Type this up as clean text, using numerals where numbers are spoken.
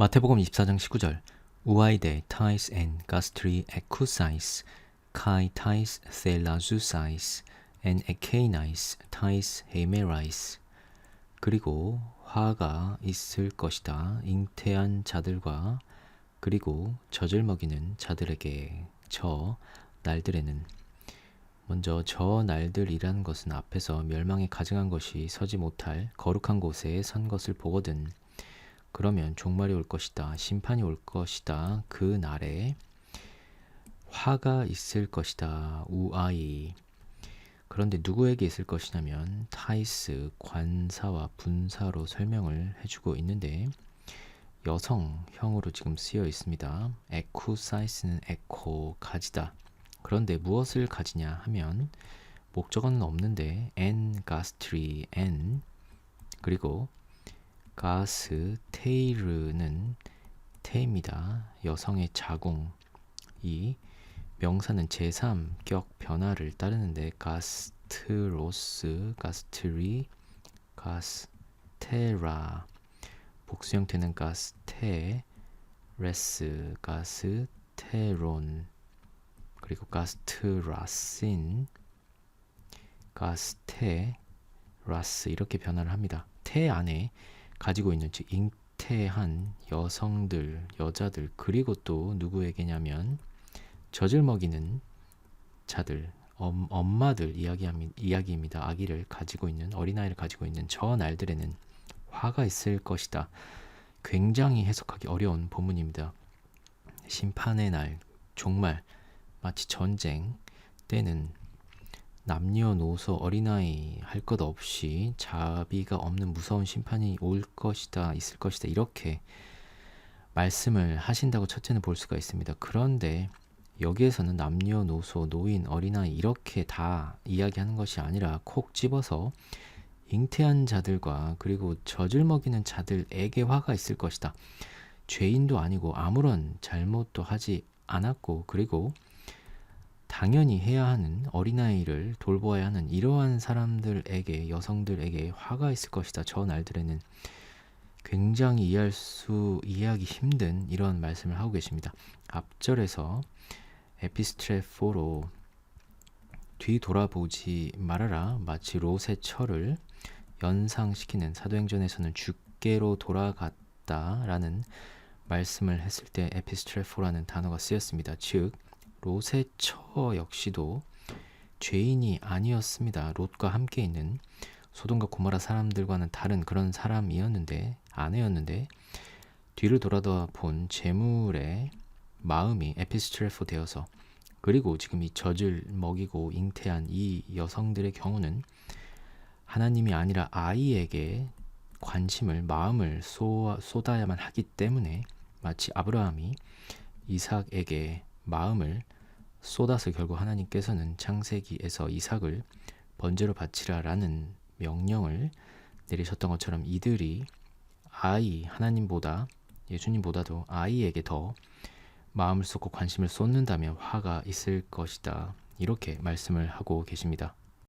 마태복음 24장 19절 우아이데 타이스 엔 가스트리 에쿠사이스 카이 타이스 셀라주사이스 엔 에케이나이스 타이스 헤메라이스. 그리고 화가 있을 것이다 잉태한 자들과 그리고 젖을 먹이는 자들에게. 저 날들에는, 먼저 저 날들이라는 것은 앞에서 멸망에 가증한 것이 서지 못할 거룩한 곳에 선 것을 보거든. 그러면 종말이 올 것이다, 심판이 올 것이다. 그 날에 화가 있을 것이다, 우아이. 그런데 누구에게 있을 것이냐면 타이스, 관사와 분사로 설명을 해주고 있는데 여성형으로 지금 쓰여 있습니다. 에쿠사이스는 에코, 가지다. 그런데 무엇을 가지냐 하면 목적어는 없는데 엔 가스트리 엔, 그리고 가스 테이르는 테입니다. 여성의 자궁. 이 명사는 제3격 변화를 따르는데 가스트로스, 가스트리, 가스테라. 복수 형태는 가스테레스, 가스테론, 그리고 가스트라신, 가스테라스 이렇게 변화를 합니다. 태 안에 가지고 있는, 즉 잉태한 여성들, 여자들, 그리고 또 누구에게냐면 젖을 먹이는 자들, 엄마들 이야기입니다. 아기를 가지고 있는, 어린아이를 가지고 있는 저 날들에는 화가 있을 것이다. 굉장히 해석하기 어려운 본문입니다. 심판의 날, 종말, 마치 전쟁 때는 남녀노소 어린아이 할 것 없이 자비가 없는 무서운 심판이 올 것이다, 있을 것이다, 이렇게 말씀을 하신다고 첫째는 볼 수가 있습니다. 그런데 여기에서는 남녀노소, 노인, 어린아이 이렇게 다 이야기하는 것이 아니라 콕 집어서 잉태한 자들과 그리고 젖을 먹이는 자들에게 화가 있을 것이다. 죄인도 아니고 아무런 잘못도 하지 않았고 그리고 당연히 해야 하는, 어린아이를 돌보아야 하는 이러한 사람들에게, 여성들에게 화가 있을 것이다. 저 날들에는. 굉장히 이해하기 힘든 이런 말씀을 하고 계십니다. 앞절에서 에피스트레포로 뒤돌아보지 말아라, 마치 롯의 철을 연상시키는, 사도행전에서는 주께로 돌아갔다라는 말씀을 했을 때 에피스트레포라는 단어가 쓰였습니다. 즉 롯의 처 역시도 죄인이 아니었습니다. 롯과 함께 있는 소돔과 고모라 사람들과는 다른 그런 사람이었는데, 아내였는데 뒤를 돌아다 본 재물의 마음이 에피스트레포 되어서, 그리고 지금 이 젖을 먹이고 잉태한 이 여성들의 경우는 하나님이 아니라 아이에게 관심을, 마음을 쏟아야만 하기 때문에 마치 아브라함이 이삭에게 마음을 쏟아서 결국 하나님께서는 창세기에서 이삭을 번제로 바치라라는 명령을 내리셨던 것처럼 이들이 아이, 하나님보다, 예수님보다도 아이에게 더 마음을 쏟고 관심을 쏟는다면 화가 있을 것이다, 이렇게 말씀을 하고 계십니다.